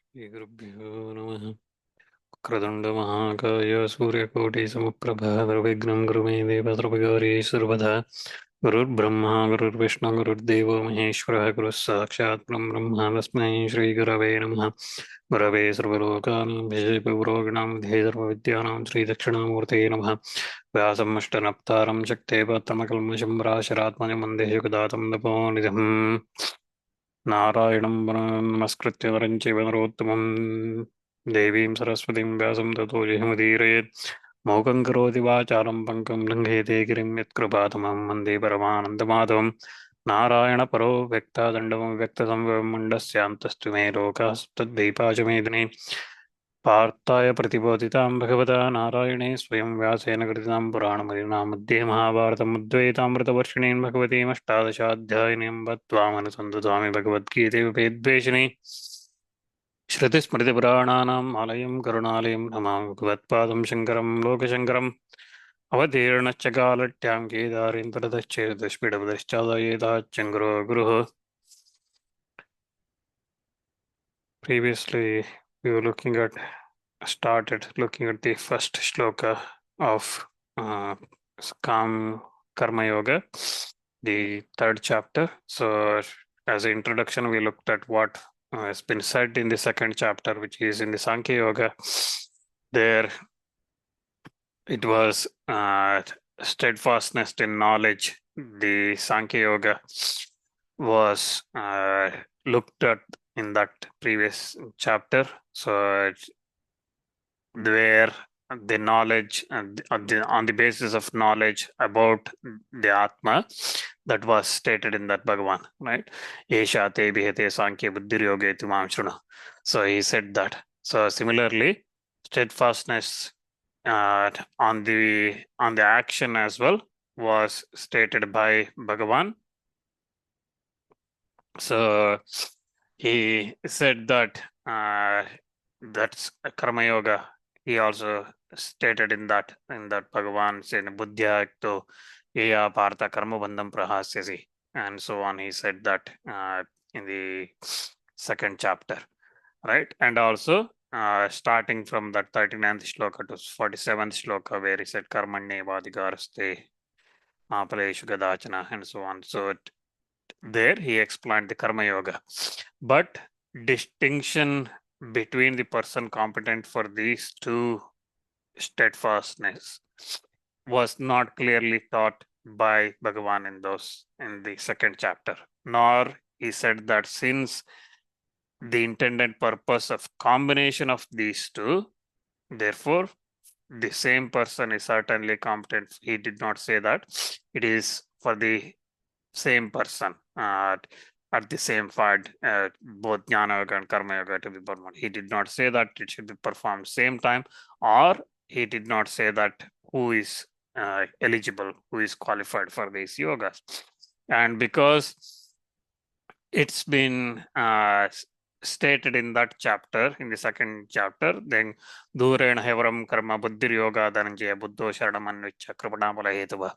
श्रीगुरुभ्यो नमः। क्रतुण्डमहाकाय सूर्यकोटिसमप्रभा निर्विघ्नं कुरु मे देव सर्वकार्येषु सर्वदा। गुरुर्ब्रह्मा गुरुर्विष्णु गुरुर्देवो महेश्वरः गुरुः साक्षात् परं ब्रह्म तस्मै श्रीगुरवे नमः। गुरवे सर्वलोकानां विजयपुरोगिणां ध्ये सर्वविद्यानां श्रीदक्षिणामूर्तये नमः। व्यासम् अष्टनप्तारं शक्ते पात्रमकल्मषं पराशरात्मजं वन्दे जगदातं तपोनिधिम्। नारायणं नमस्कृत्य नरं चैव नरोत्तमं देवीं सरस्वतीं व्यासं ततो जयमुदीरयेत्। मूकं करोति वाचालं पङ्कं लङ्घयते गिरिं यत्कृपातमं वन्दे परमानन्दमाधवं। नारायणपरो व्यक्तादण्डं व्यक्तसंवयं मण्डस्यान्तस्तु मे लोकाः तद्वैपाचमेदिने पार्थाय प्रतिबोधितां भगवता नारायणे स्वयं व्यासेन कृतितां पुराणमदिनां मध्ये महाभारतमुद्वैतामृतवर्षिणीं भगवतीमष्टादशाध्यायिनीं बद्ध्वामनुसन्दधामि भगवद्गीते विभेद्वेषिणी श्रुतिस्मृतिपुराणानाम् आलयं करुणालयं नमामि भगवत्पादं शङ्करं लोकशङ्करम् अवतीर्णश्च कालट्यां केदारेन्दरदश्चेदस्पीडपदश्चादयेदाच्चङ्गुरो गुरुः. Previously, we were started looking at the first shloka of uh, Karma Yoga, the third chapter. So, as an introduction, we looked at what has been said in the second chapter, which is in the Sankhya Yoga. There, it was steadfastness in knowledge. The Sankhya Yoga was looked at in that previous chapter. So where the knowledge on the basis of knowledge about the Atma that was stated in that Bhagavan, right? Esha te bihete sankhya buddhir yoge tumam shruna. So he said that. So similarly, steadfastness on the action as well was stated by Bhagavan. So he said that that's karma yoga. He also stated in that Bhagavan said buddhya ekto eya partha karma bandham prahasyasi, and so on. He said that in the second chapter, right? And also starting from that 39th shloka to 47th shloka, where he said karmanye vadhikaraste apaleshu gadachana, and so on. So there he explained the karma yoga, but distinction between the person competent for these two steadfastness was not clearly taught by Bhagavan in the second chapter, nor he said that since the intended purpose of combination of these two, therefore the same person is certainly competent. He did not say that it is for the same person at the same part, both jnana yoga and karma yoga to be performed. He did not say that it should be performed same time, or he did not say that who is eligible, who is qualified for these yogas. And because it's been stated in that chapter, in the second chapter, then Durena Hevaram Karma Buddhir Yoga Dhananjaya Buddho Sharanamannvicha Kripanamala Hetuva.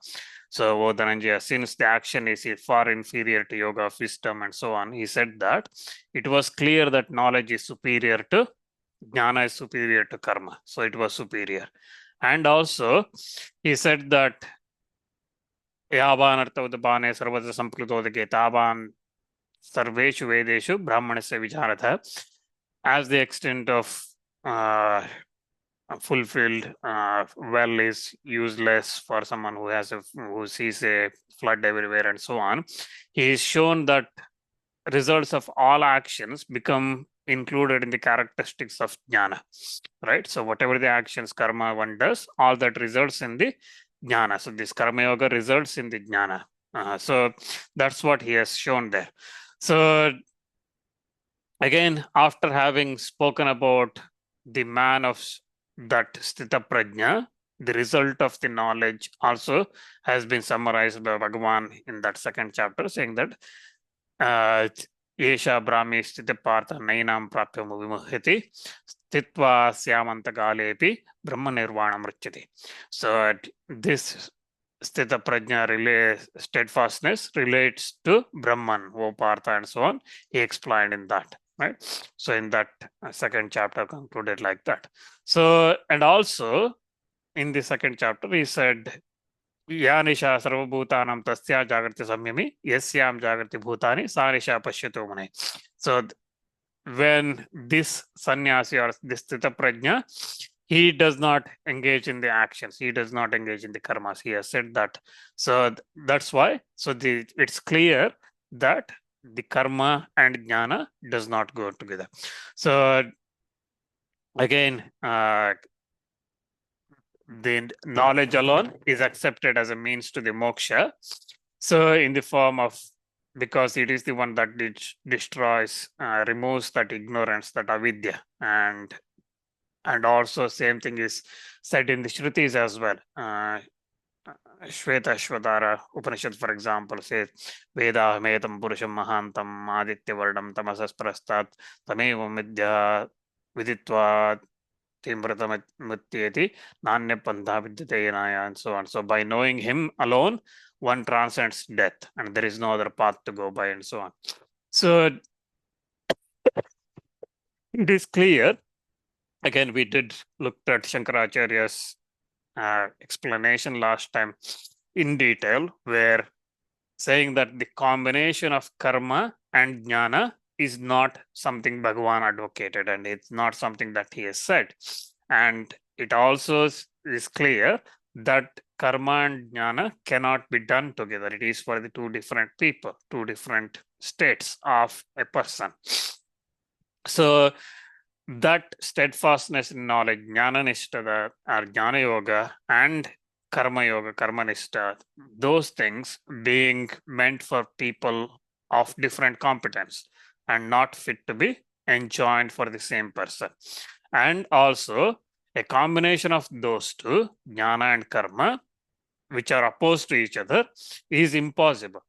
So, O Dhananjaya, since the action is far inferior to yoga of wisdom and so on, he said that it was clear that knowledge is superior to jnana, is superior to karma. So, it was superior. And also, he said that Yavan Artavadabane Sarvata Sampritodake Tavan Sarveshu Vedeshu Brahmanasya Vicharatha, as the extent of fulfilled well is useless for someone who sees a flood everywhere and so on. He is shown that results of all actions become included in the characteristics of jnana, right? So whatever the actions karma one does, all that results in the jnana. So this karma yoga results in the jnana. So that's what he has shown there. So again, after having spoken about the man of that Sthita Prajna, the result of the knowledge also has been summarized by Bhagavan in that second chapter, saying that Yesha Brahmi Sthita Partha Nainam Prapya Vimuhyati Stitva Syamantagalepi Brahma Nirvana Mrichyati. So this Sthita Prajna steadfastness relates to Brahman, O Partha, and so on. He explained in that. right? So in that second chapter concluded like that. So, and also in the second chapter, he said, या निशा सर्वभूतानां तस्या जागृति संयमी यस्यां जागृति भूतानि सा निशा पश्यतो मुने. So when this sannyasi or this sthita prajna, he does not engage in the actions, he does not engage in the karmas, he has said that. So that's why, so it's clear that the karma and jnana does not go together. So again, the knowledge alone is accepted as a means to the moksha. So in the form of, because it is the one that destroys, removes that ignorance, that avidya, and also same thing is said in the Shrutis as well. Shveta Shvatara Upanishad, for example, says Veda Metam Purusham Mahantam Aditya Vardam Tamasas Prastat Tamevam Vidya Viditva Timbratamutyeti Nanya Pantha Vidyateyanaya, and so on. So by knowing him alone, one transcends death, and there is no other path to go by, and so on. So it is clear. Again, we did look at Shankaracharya's explanation last time in detail, where saying that the combination of karma and jnana is not something Bhagavan advocated, and it's not something that he has said. And it also is clear that karma and jnana cannot be done together. It is for the two different people, two different states of a person. So that steadfastness in knowledge, jnana nishtha or jnana yoga, and karma yoga, karma nishtha, those things being meant for people of different competence and not fit to be enjoined for the same person. And also a combination of those two, jnana and karma, which are opposed to each other, is impossible.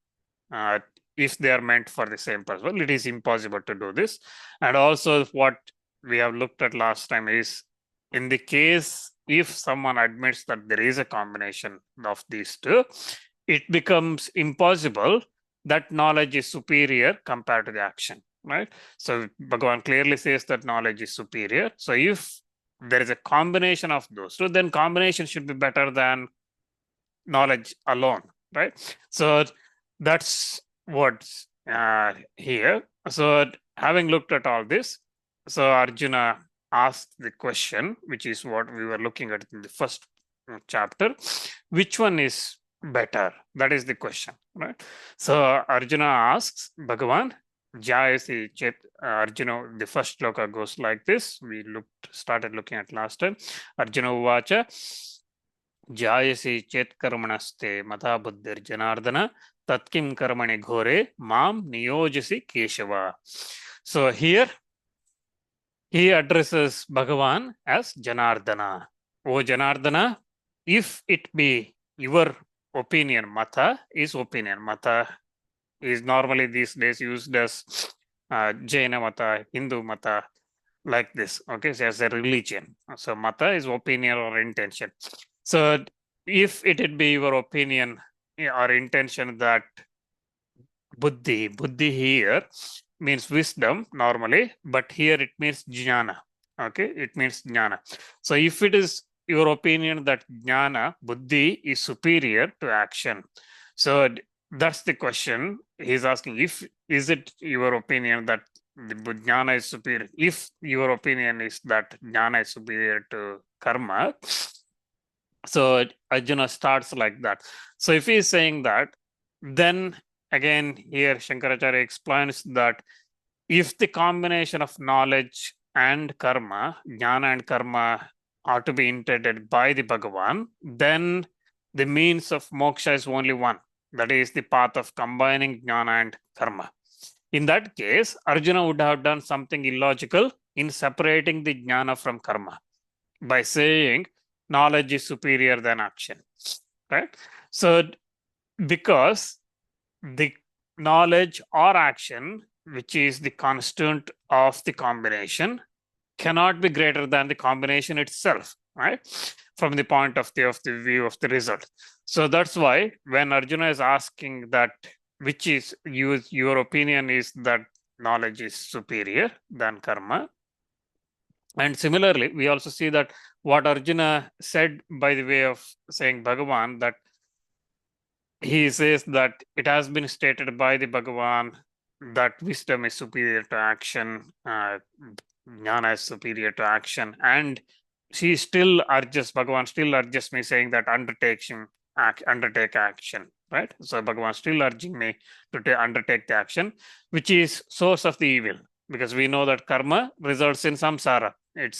If they are meant for the same person, well, it is impossible to do this. And also what we have looked at last time is, in the case if someone admits that there is a combination of these two, it becomes impossible that knowledge is superior compared to the action, right? So Bhagavan clearly says that knowledge is superior. So if there is a combination of those two, then combination should be better than knowledge alone, right? So that's what's here. So having looked at all this, so Arjuna asked the question, which is what we were looking at in the first chapter, which one is better? That is the question, right? So Arjuna asks Bhagavan, Jayasi Chet, Arjuna, the first shloka goes like this. We started looking at last time. Arjuna Uvacha, Jayasi Chet Karmanaste Mata Buddhir Janardana Tatkim Karmani Ghore Mam Niyojasi Keshava. So here he addresses Bhagavan as Janardana. O Janardana, if it be your opinion, Mata is opinion. Mata is normally these days used as Jaina Mata, Hindu Mata, like this, okay, so as a religion. So Mata is opinion or intention. So if it be your opinion or intention that buddhi here means wisdom normally, but here it means jnana, okay, it means jnana. So if it is your opinion that jnana, buddhi is superior to action, so that's the question he's asking. If is it your opinion that the jnana is superior, if your opinion is that jnana is superior to karma, so Arjuna starts like that. So if he is saying that, then again here Shankaracharya explains that if the combination of knowledge and karma, jnana and karma, are to be intended by the Bhagavan, then the means of moksha is only one. That is the path of combining jnana and karma. In that case, Arjuna would have done something illogical in separating the jnana from karma by saying knowledge is superior than action, right? So because the knowledge or action, which is the constant of the combination, cannot be greater than the combination itself, right? From the point of the view of the result. So that's why when Arjuna is asking that, which is your opinion is that knowledge is superior than karma. And similarly, we also see that what Arjuna said by the way of saying Bhagavan, that he says that it has been stated by the Bhagavan that wisdom is superior to action, jnana is superior to action, and Bhagavan still urges me, saying that undertake action, right? So Bhagavan still urging me to undertake the action, which is source of the evil, because we know that karma results in samsara. It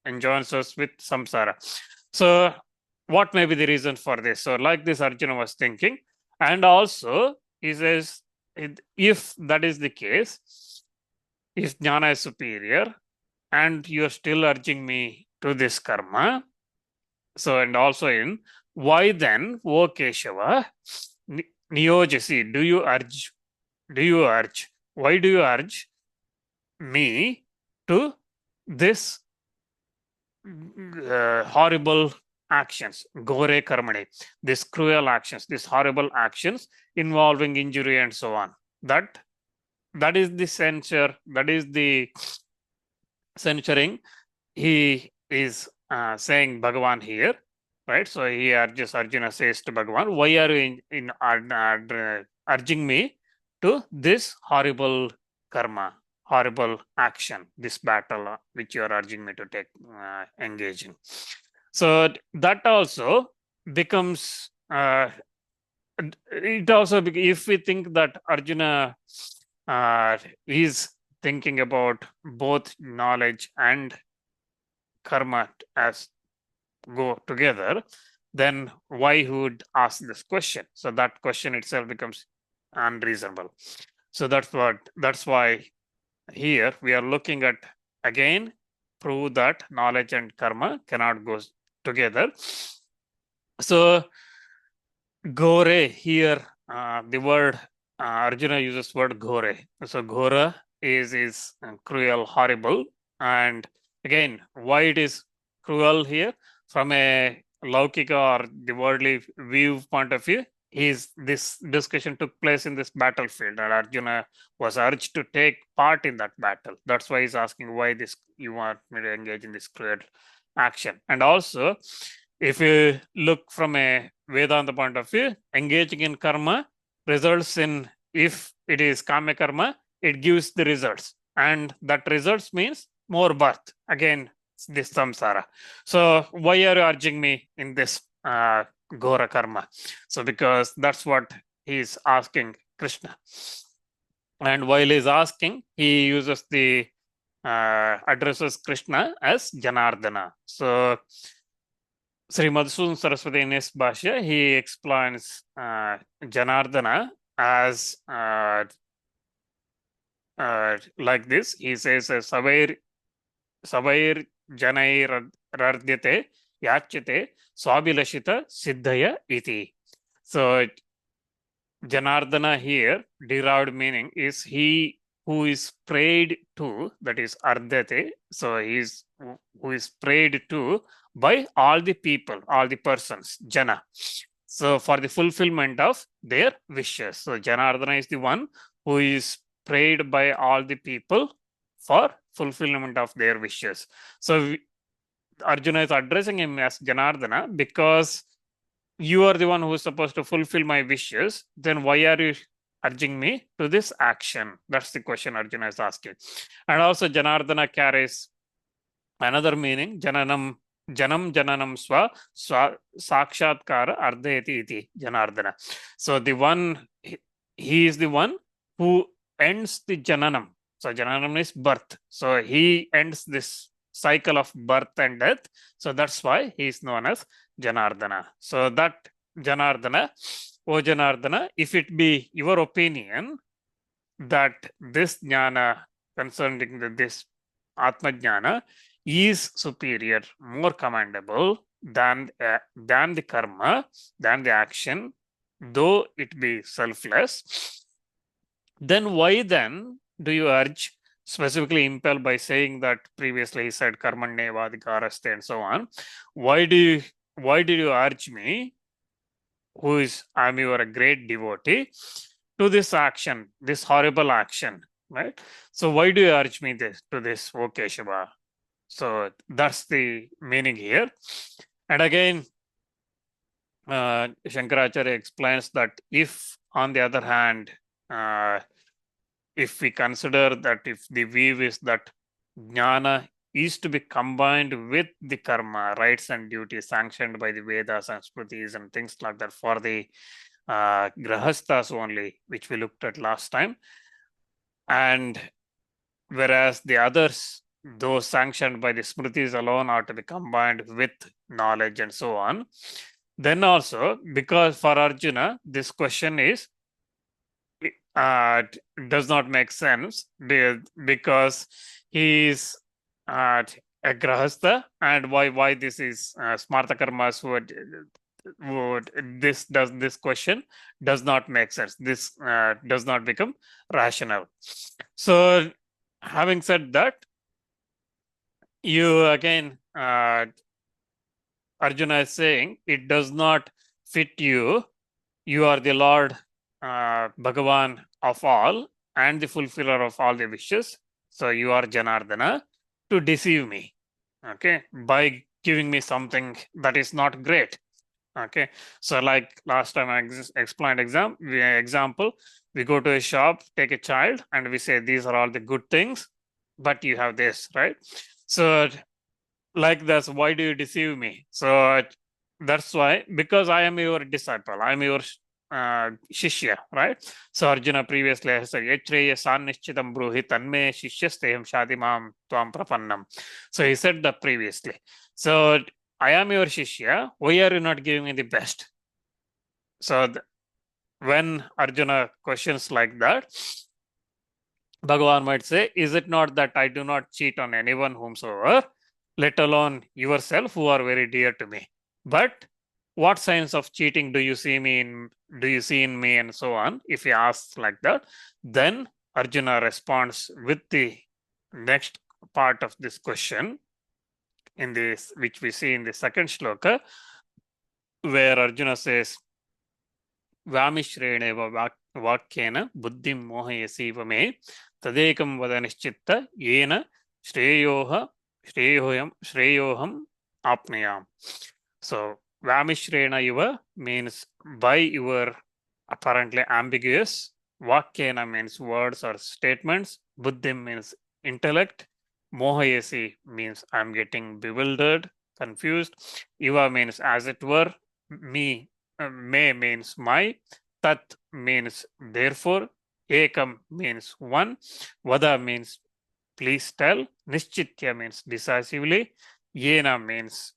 enjoins us with samsara. So what may be the reason for this? So like this, Arjuna was thinking, and also he says, if that is the case, if jnana is superior and you are still urging me to this karma, so and also in why then, O Keshava, niyojasi, do you urge, why do you urge me to this horrible actions, gore karmani, these cruel actions, these horrible actions involving injury and so on? That is the censure, that is the censuring he is saying Bhagavan here, right? So he Arjuna says to Bhagavan, why are you urging me to this horrible karma, horrible action, this battle which you are urging me to engage in? So that also becomes, it also, if we think that Arjuna is thinking about both knowledge and karma as go together, then why he would ask this question? So that question itself becomes unreasonable. So that's why here we are looking at, again, prove that knowledge and karma cannot go together. So gore here, the word Arjuna uses word gore. So gora is cruel, horrible. And again, why it is cruel here? From a laukika or the worldly view point of view, this discussion took place in this battlefield, and Arjuna was urged to take part in that battle. That's why he's asking why you want me to engage in this cruel action. And also, if you look from a Vedanta point of view, engaging in karma results in, if it is kama karma, it gives the results, and that results means more birth. Again, this samsara. So why are you urging me in this Ghora karma? So because that's what he's asking Krishna. And while he's asking, he uses addresses Krishna as Janardana. So Sri Madhusudan Saraswati in his Bhashya, he explains Janardana as like this. He says, Savair Janair Rardyate Yachite Swabhilashita Siddhaya Iti. So Janardana here, derived meaning is he who is prayed to, that is Ardhate. So he is who is prayed to by all the people, all the persons, Jana. So for the fulfillment of their wishes. So Janardana is the one who is prayed by all the people for fulfillment of their wishes. So Arjuna is addressing him as Janardana because you are the one who is supposed to fulfill my wishes. Then why are you urging me to this action? That's the question Arjuna is asking. And also Janardana carries another meaning, janam swa sakshatkara ardheti iti Janardana. So the one, he is the one who ends the jananam. So jananam is birth. So he ends this cycle of birth and death. So that's why he is known as Janardana. So that Janardana, O Janardana, if it be your opinion that this jnana concerning this Atma jnana is superior, more commendable than the karma, than the action, though it be selfless, then why then do you urge, specifically impelled by saying that previously he said karmanneva adhikaraste and so on, why did you urge me, I'm your great devotee, to this action, this horrible action, right? So why do you urge me to this, O Keshava? So that's the meaning here. And again, Shankaracharya explains that if, on the other hand, uh, if we consider that if the view is that jnana is to be combined with the karma, rights and duties sanctioned by the Vedas and Smritis and things like that for the grahasthas only, which we looked at last time, and whereas the others, those sanctioned by the Smritis alone, are to be combined with knowledge and so on. Then also, because for Arjuna, this question is does not make sense because he is a grahastha, and why this is smarta karmas would this question does not make sense. This does not become rational. So, having said that, you again Arjuna is saying it does not fit you. You are the Lord Bhagavan of all and the fulfiller of all the wishes. So you are Janardana to deceive me, okay, by giving me something that is not great. Okay, so like last time I explained example, we go to a shop, take a child, and we say these are all the good things, but you have this, right? So like this, why do you deceive me? So that's why, because I am your disciple, I am your shishya, right? So Arjuna previously has said, Yatreya sanishchitam bruhi tanme shishyasteham shadimam tvam prapannam. So he said that previously. So I am your shishya, why are you not giving me the best? So when Arjuna questions like that, Bhagavan might say, is it not that I do not cheat on anyone whomsoever, let alone yourself who are very dear to me? But what signs of cheating do you see in me, and so on? If he asks like that, then Arjuna responds with the next part of this question in this, which we see in the second shloka, where Arjuna says, Vamishreneva vakyena buddhim mohayasiva me tadekam vada nishchitta yena shreyoham apnayam. So Vamishrena Iva means by your apparently ambiguous, Vakyena means words or statements, Buddhim means intellect, Mohayasi means I'm getting bewildered, confused, Iva means as it were, me, me means my, Tat means therefore, Ekam means one, Vada means please tell, Nishchitya means decisively, Yena means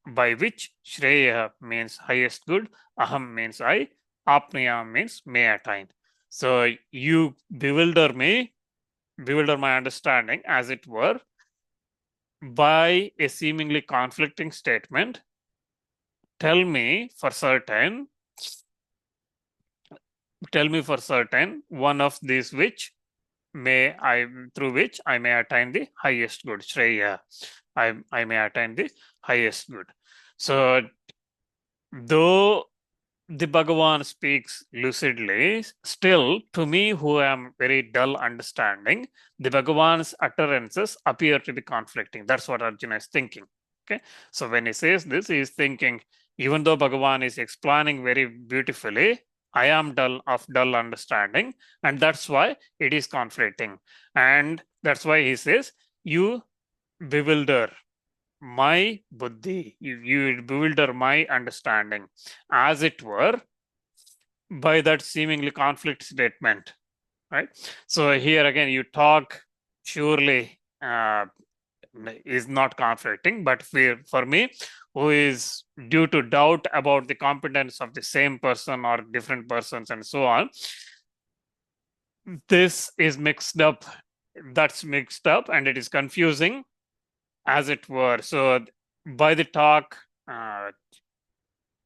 by which, Shreya means highest good, Aham means I, Apnaya means may attain. So you bewilder me, bewilder my understanding, as it were, by a seemingly conflicting statement. Tell me for certain one of these which through which I may attain the highest good, Shreya. I may attain the highest good. So though the Bhagavan speaks lucidly, still to me, who am very dull understanding, the Bhagavan's utterances appear to be conflicting. That's what Arjuna is thinking. Okay, so when he says this, he is thinking, even though Bhagavan is explaining very beautifully, I am dull understanding, and that's why it is conflicting. And that's why he says, you bewilder my buddhi, you bewilder my understanding, as it were, by that seemingly conflict statement, right? So here again, you talk surely is not conflicting, but for me, who is due to doubt about the competence of the same person or different persons and so on, this is mixed up, that's mixed up, and it is confusing, as it were. So by the talk,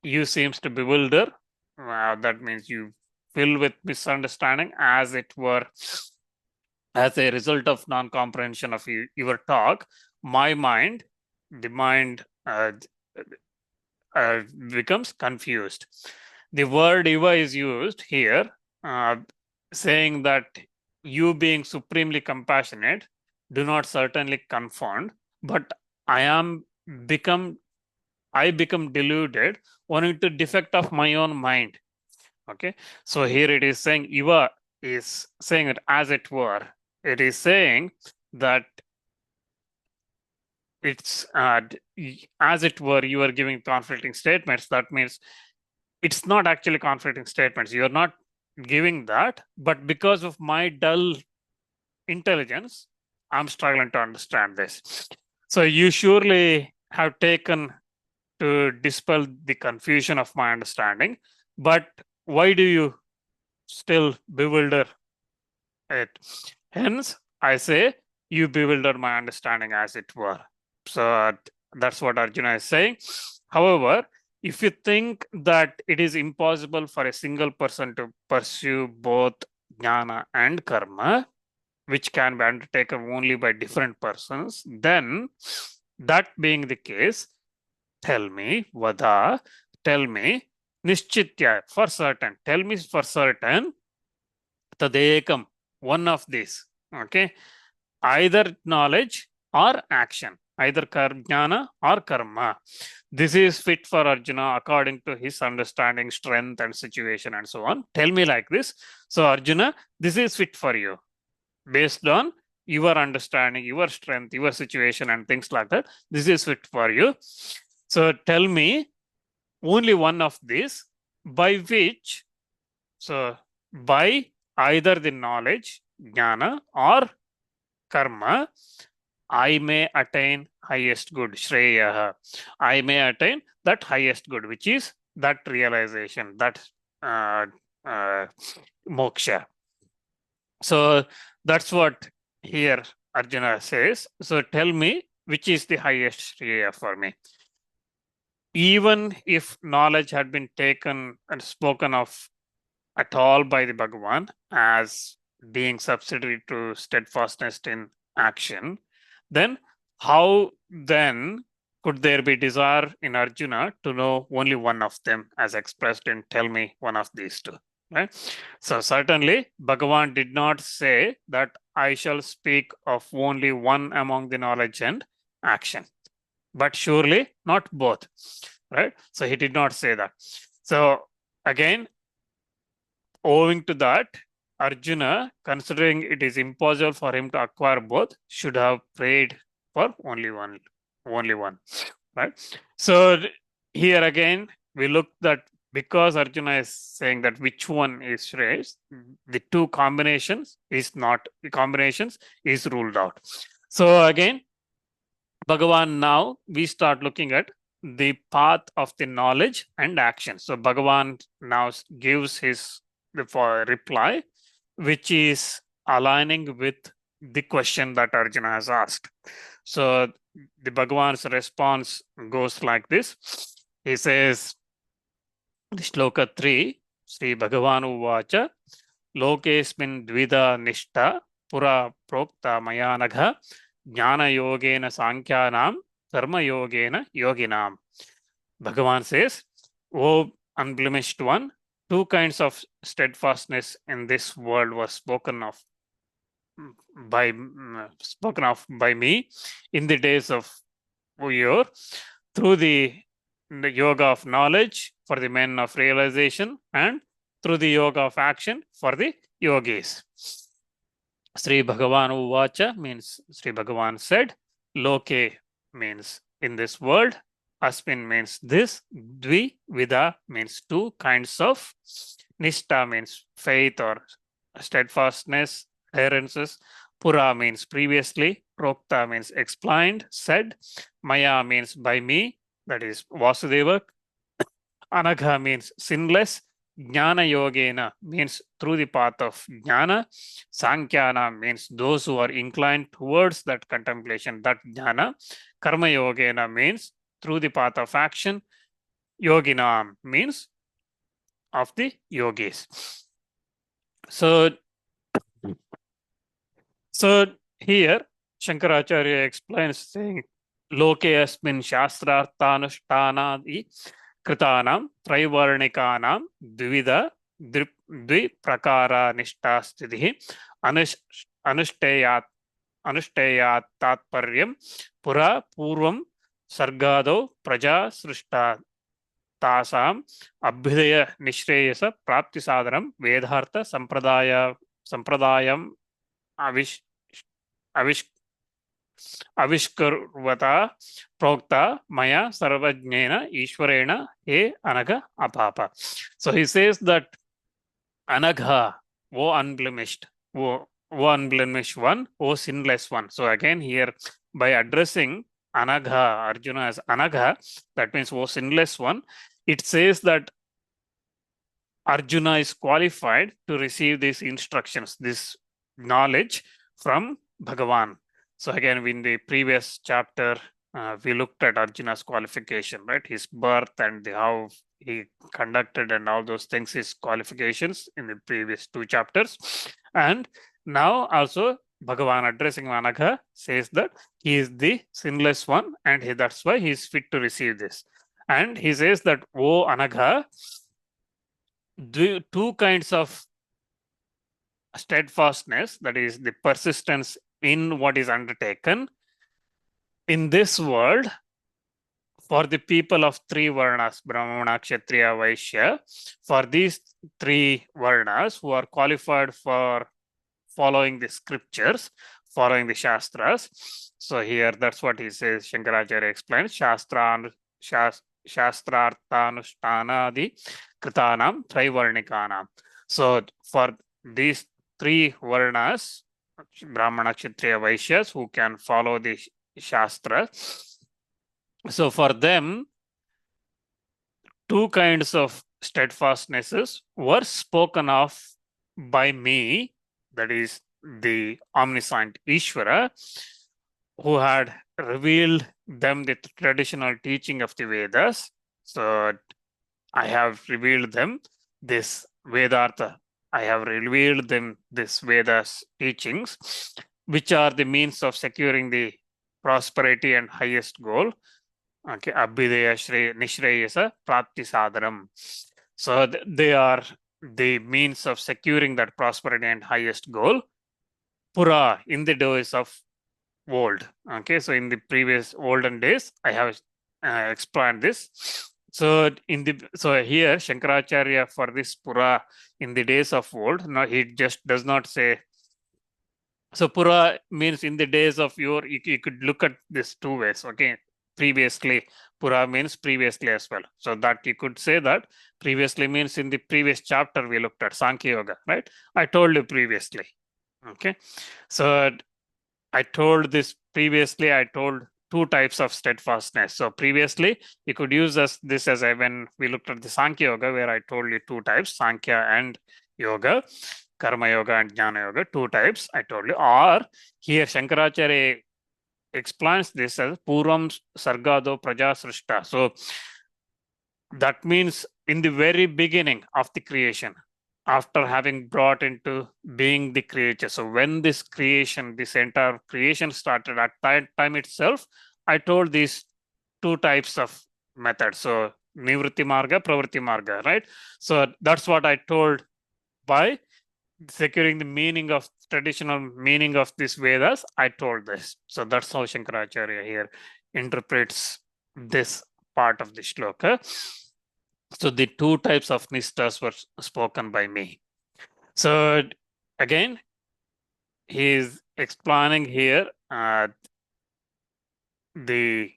you seems to bewilder. That means you fill with misunderstanding, as it were, as a result of non-comprehension of your talk. My mind, the mind becomes confused. The word Iva is used here, saying that you being supremely compassionate, do not certainly confound, but I become deluded owing to defect of my own mind. Okay, so here it is saying Iva is saying it as it were. It is saying that it's as it were, you are giving conflicting statements. That means it's not actually conflicting statements. You are not giving that, but because of my dull intelligence, I'm struggling to understand this. So you surely have taken to dispel the confusion of my understanding, but why do you still bewilder it? Hence, I say you bewilder my understanding as it were. So that's what Arjuna is saying. However, if you think that it is impossible for a single person to pursue both jnana and karma, which can be undertaken only by different persons, then that being the case, tell me, Vada, tell me, Nishchitya, for certain, tell me for certain, Tadekam, one of these, okay, either knowledge or action, either jnana or karma. This is fit for Arjuna according to his understanding, strength, and situation, and so on. Tell me like this. So, Arjuna, this is fit for you based on your understanding, your strength, your situation, and things like that. This is fit for you. So, tell me only one of these by which, so by either the knowledge, jnana, or karma, I may attain highest good, shreya. I may attain that highest good, which is that realization, that moksha. So that's what here Arjuna says. So tell me which is the highest shreya for me. Even if knowledge had been taken and spoken of at all by the Bhagavan as being subsidiary to steadfastness in action, then how then could there be desire in Arjuna to know only one of them as expressed in tell me one of these two, right? So certainly Bhagavan did not say that I shall speak of only one among the knowledge and action, but surely not both, right? So he did not say that. So again, owing to that, Arjuna, considering it is impossible for him to acquire both, should have prayed for only one, right? So here again, we look that because Arjuna is saying that which one is Shreyas, the two combinations is not, the combinations is ruled out. So again, Bhagavan, now we start looking at the path of the knowledge and action. So Bhagavan now gives his reply, which is aligning with the question that Arjuna has asked. So the Bhagavan's response goes like this. He says, Shloka 3, Sri Bhagavan Uvacha, Lokesmin Dvida Nishta, Pura Prokta Mayanagha, Jnana Yogena Sankyanam, Karma Yogena Yoginam. Bhagavan says, O unblemished one, two kinds of steadfastness in this world was spoken of by me in the days of yore, through the yoga of knowledge for the men of realization and through the yoga of action for the yogis. Sri Bhagavan Uvacha means Sri Bhagavan said, Loke means in this world, Asmin means this, Dvi Vida means two kinds of, Nishta means faith or steadfastness, adherences, Pura means previously, Prokta means explained, said, Maya means by me, that is Vasudeva, Anagha means sinless, Jnana Yogena means through the path of Jnana, Sankyana means those who are inclined towards that contemplation, that Jnana, Karma Yogena means through the path of action, Yoginam means of the yogis. So here Shankaracharya explains saying, Loke asmin shastrarthanushthanadi kritanam traivarnikanam dvida dviprakara nishta sthitihi अनुष्ठेयात् tatparyam pura purvam sargado praja srishta tasam abhidaya nishreyasa prapti sadhanam vedhartha sampradayam avish avish avishkarvata prokta maya sarvajnena ishwarena he anagha apapa. So he says that anagha, O unblemished, O unblemished one, O sinless one. So again here by addressing anagha, Arjuna as anagha, that means O sinless one, it says that Arjuna is qualified to receive these instructions, this knowledge from Bhagavan. So again, in the previous chapter, we looked at Arjuna's qualification, right? His birth and how he conducted and all those things, his qualifications in the previous two chapters. And now also Bhagavan addressing Anagha says that he is the sinless one and that's why he is fit to receive this. And he says that, O Anagha, two kinds of steadfastness, that is the persistence in what is undertaken in this world for the people of three varnas, Brahmana, Kshatriya, Vaishya, for these three varnas who are qualified for following the scriptures, following the Shastras. So here that's what he says, Shankaracharya explains, Shastrarthanushthanadi kritanam trivarnikanam. So for these three varnas, Brahmana, Kshatriya, Vaishyas, who can follow the Shastra, so for them, two kinds of steadfastnesses were spoken of by me, that is the omniscient Ishvara, who had revealed them the traditional teaching of the Vedas. So I have revealed them this Vedartha. I have revealed them this Vedas teachings, which are the means of securing the prosperity and highest goal. Okay, Abhidaya Nishreyasa Prapti Sadhanam. So they are the means of securing that prosperity and highest goal. Pura, in the days of old. Okay, so in the previous olden days, I have explained this. So here Shankaracharya for this Pura in the days of old, now he just does not say. So Pura means in the days of your, you could look at this two ways. Okay, previously, Pura means previously as well. So that you could say that previously means in the previous chapter we looked at Sankhya Yoga, right? I told you previously. Okay, so I told this previously, I told two types of steadfastness. So previously, you could use this as when we looked at the Sankhya Yoga, where I told you two types, Sankhya and Yoga, Karma Yoga and Jnana Yoga, two types I told you. Or here Shankaracharya explains this as Purvam Sargado Praja Srishta. So that means in the very beginning of the creation, after having brought into being the creature. So when this creation, this entire creation started, at that time itself, I told these two types of methods. So Nivritti Marga, Pravritti Marga, right? So that's what I told by securing the meaning of traditional meaning of this Vedas. I told this. So that's how Shankaracharya here interprets this part of the shloka. So the two types of nishtas were spoken by me. So again, he is explaining here the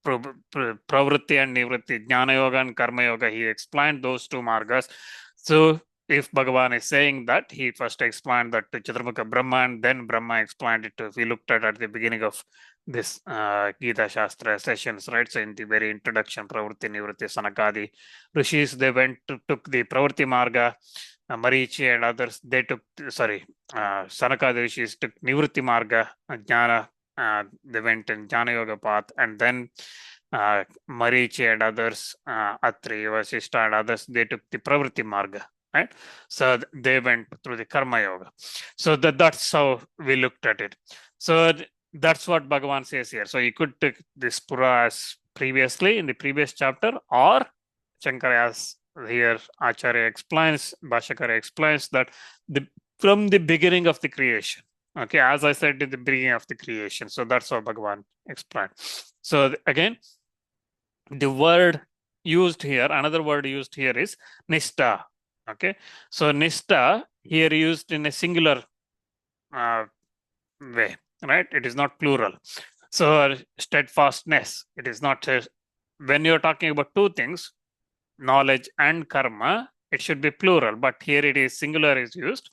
pravritti and nivritti, jnana yoga and karma yoga. He explained those two margas. So if Bhagavan is saying that, he first explained that to Chaturmukha Brahma and then Brahma explained it to, we looked at the beginning of this Gita Śāstra sessions, right? So in the very introduction, Pravritti, Nivritti, Sanakadi Rishis, they took the Pravritti Marga, Marichi and others, they took, Sanakadi Rishis took Nivritti Marga, Jnana, they went in Jnana Yoga path, and then Marichi and others, Atri, Vasishta and others, they took the Pravritti Marga, right? So they went through the Karma Yoga. So that's how we looked at it. So that's what Bhagavan says here. So you could take this Pura as previously in the previous chapter, or Shankara as here Acharya explains, Bhashyakara explains that the from the beginning of the creation. Okay, as I said in the beginning of the creation. So that's how Bhagavan explained. So again, the word used here, another word used here is nishta. Okay, so nishta here used in a singular way, right? It is not plural. So steadfastness, it is not when you're talking about two things, knowledge and karma, it should be plural, but here it is singular is used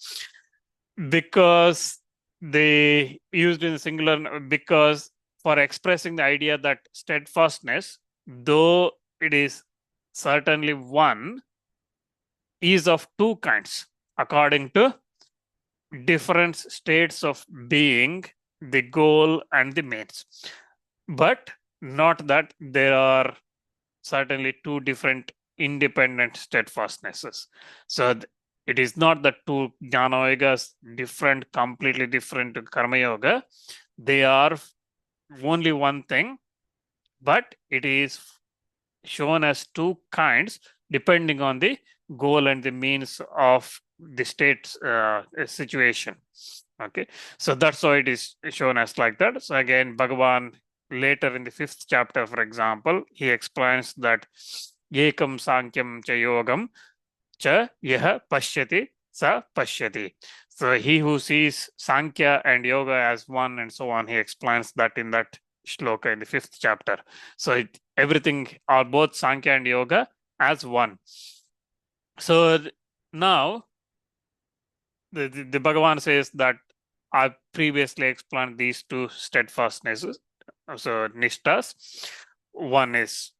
because they used in singular because for expressing the idea that steadfastness, though it is certainly one, is of two kinds according to different states of being, the goal and the means. But not that there are certainly two different independent steadfastnesses. So it is not that two jnana yogas different, completely different to karma yoga. They are only one thing, but it is shown as two kinds depending on the goal and the means of the state situation. Okay, so that's why it is shown as like that. So again, Bhagavan later in the 5th chapter, for example, he explains that ekam sankyam cha yogam cha yah pashyati sa pashyati. So he who sees Sankhya and yoga as one and so on, he explains that in that shloka in the 5th chapter. So everything are both Sankhya and yoga as one. So now the Bhagavan says that I previously explained these two steadfastnesses. So nishtas, one is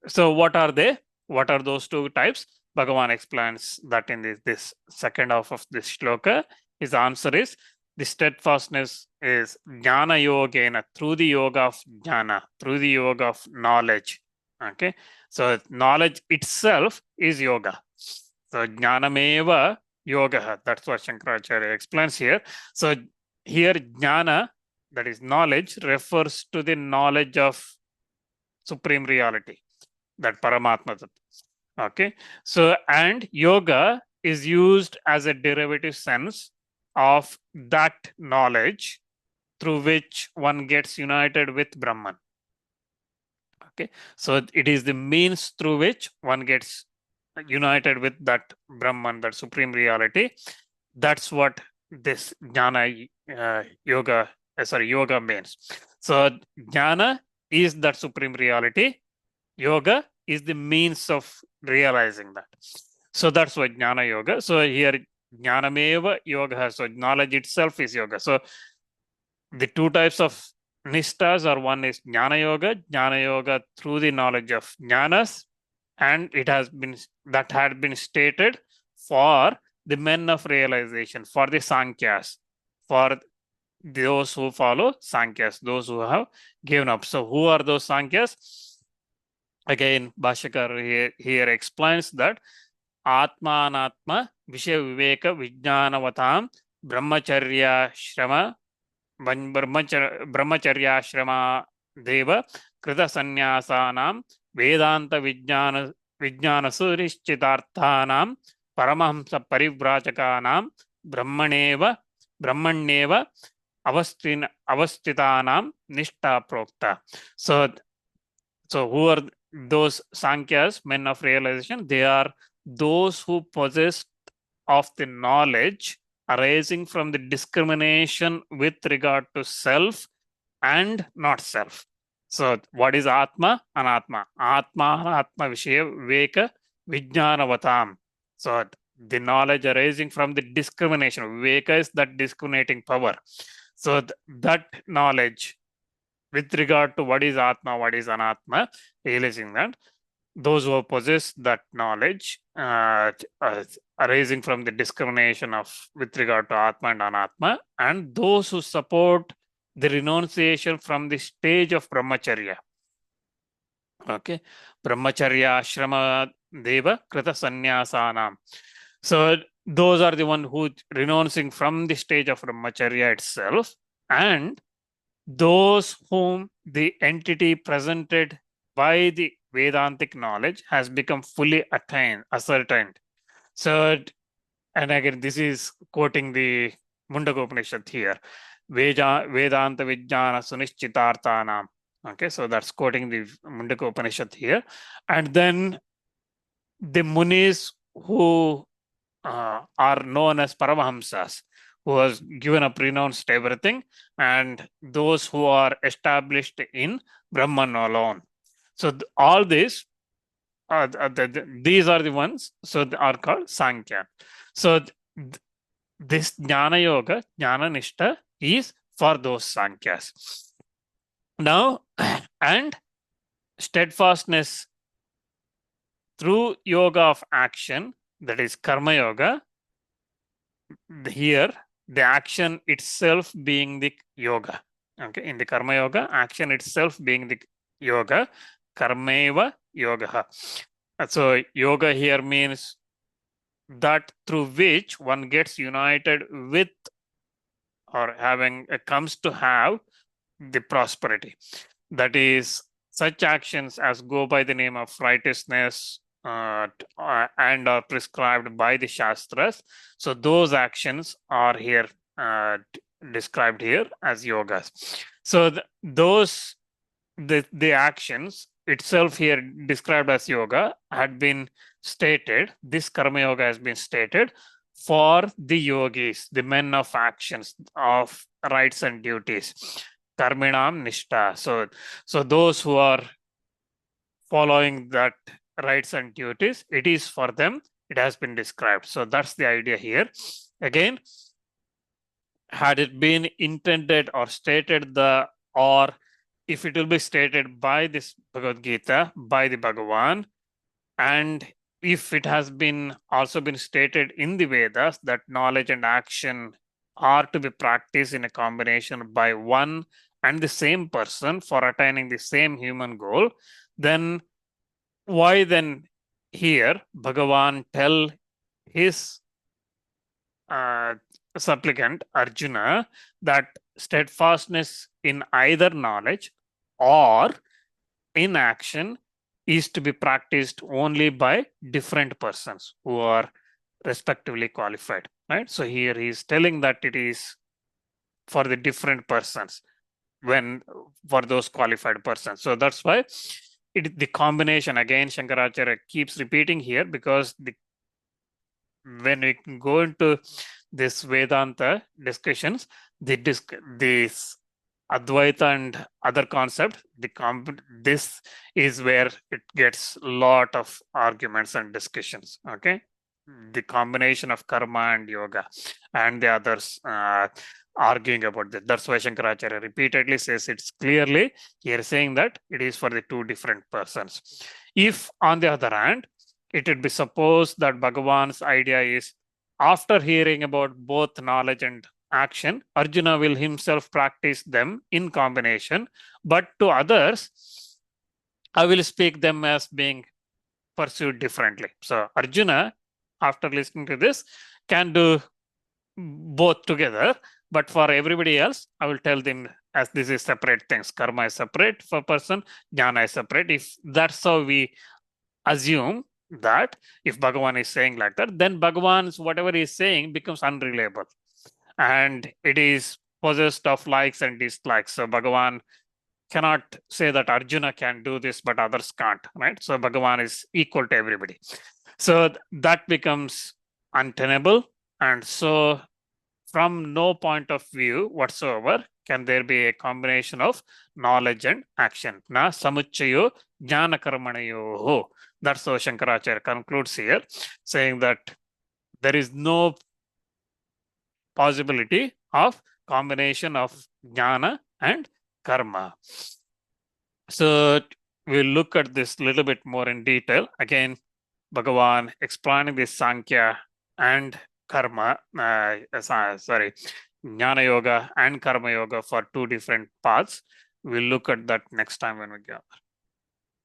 so what are they? What are those two types? Bhagavan explains that in this second half of this shloka. His answer is the steadfastness is jnana yogena, through the yoga of jnana, through the yoga of knowledge. Okay, so knowledge itself is yoga. So jnanameva yoga. That's what Shankaracharya explains here. So here jnana, that is knowledge, refers to the knowledge of supreme reality, that Paramatma. Okay, so and yoga is used as a derivative sense of that knowledge through which one gets united with Brahman. Okay, so it is the means through which one gets united with that Brahman, that supreme reality. That's what this jnana yoga means. So jnana is that supreme reality. Yoga is the means of realizing that. So that's what jnana yoga. So here jnanameva yoga. So knowledge itself is yoga. So the two types of nishtas are, one is jnana yoga through the knowledge of jnanas, and it has been that had been stated for the men of realization, for the Sankhyas, for those who follow Sankhyas, those who have given up. So who are those Sankhyas? Again, Bhashyakar here explains that Atmanatma Vishya Viveka Vijnanavatam Brahmacharya Shrama Brahmacharya Shrama Deva Krita Sanyasanam Vedanta Vijnana Surischitarthanam Paramahamsa Parivrachakaanam Brahmaneva Avasthitanam Nishta Prokta. So who are those Sankhyas, men of realization? They are those who possess of the knowledge arising from the discrimination with regard to self and not self. So what is Atma? Anatma. Atma Vishaya Viveka Vijnanavatam. So the knowledge arising from the discrimination. Viveka is that discriminating power. So that knowledge with regard to what is Atma, what is Anatma, realizing that those who possess that knowledge arising from the discrimination of with regard to Atma and Anatma, and those who support the renunciation from the stage of Brahmacharya. Okay, Brahmacharya Ashrama Deva Krita Sanyasanam. So those are the one who renouncing from the stage of Brahmacharya itself, and those whom the entity presented by the Vedantic knowledge has become fully ascertained. So And again, this is quoting the Mundaka Upanishad here. Vedanta Vijnana Sunishchitarthanam. Okay, so that's quoting the Mundaka Upanishad here. And then the Munis who are known as Paramahamsas, who has given up, renounced everything, and those who are established in Brahman alone. So all this, these are the ones, so they are called Sankhya. So this Jnana Yoga, Jnana Nishta is for those Sankhyas. Now, and steadfastness through yoga of action, that is Karma Yoga, here the action itself being the yoga. Okay, in the Karma Yoga, action itself being the yoga, Karmeva Yoga. So yoga here means that through which one gets united with or having comes to have the prosperity. That is, such actions as go by the name of righteousness and are prescribed by the Shastras. So those actions are here described here as yogas. So the actions itself here described as yoga had been stated, this Karma Yoga has been stated for the yogis, the men of actions, of rights and duties. Karminam Nishta. So those who are following that rights and duties, it is for them, it has been described. So that's the idea here. Again, had it been intended or stated or if it will be stated by this Bhagavad Gita, by the Bhagavan, and if it has been also been stated in the Vedas that knowledge and action are to be practiced in a combination by one and the same person for attaining the same human goal, then why then here Bhagavan tell his supplicant Arjuna that steadfastness in either knowledge or in action is to be practiced only by different persons who are respectively qualified, right? So here he is telling that it is for the different persons when for those qualified persons. So that's why the combination, again Shankaracharya keeps repeating here, because when we go into this Vedanta discussions, this Advaita and other concept, this is where it gets a lot of arguments and discussions. Okay, the combination of karma and yoga and the others arguing about that. That's why Shankaracharya repeatedly says it's clearly here saying that it is for the two different persons. If on the other hand, it would be supposed that Bhagavan's idea is after hearing about both knowledge and action, Arjuna will himself practice them in combination, but to others, I will speak them as being pursued differently. So Arjuna, after listening to this, can do both together, but for everybody else, I will tell them as this is separate things. Karma is separate for person, jnana is separate. If that's how we assume that, if Bhagavan is saying like that, then Bhagavan's whatever he is saying becomes unreliable. And it is possessed of likes and dislikes. So Bhagavan cannot say that Arjuna can do this, but others can't, right? So Bhagavan is equal to everybody. So that becomes untenable. And so from no point of view whatsoever can there be a combination of knowledge and action. Na samuchayo jnana karmanayoho. That's how Shankaracharya concludes here, saying that there is no possibility of combination of jnana and karma. So we'll look at this a little bit more in detail. Again, Bhagavan explaining this Sankhya and karma, Jnana Yoga and Karma Yoga for two different paths. We'll look at that next time when we go.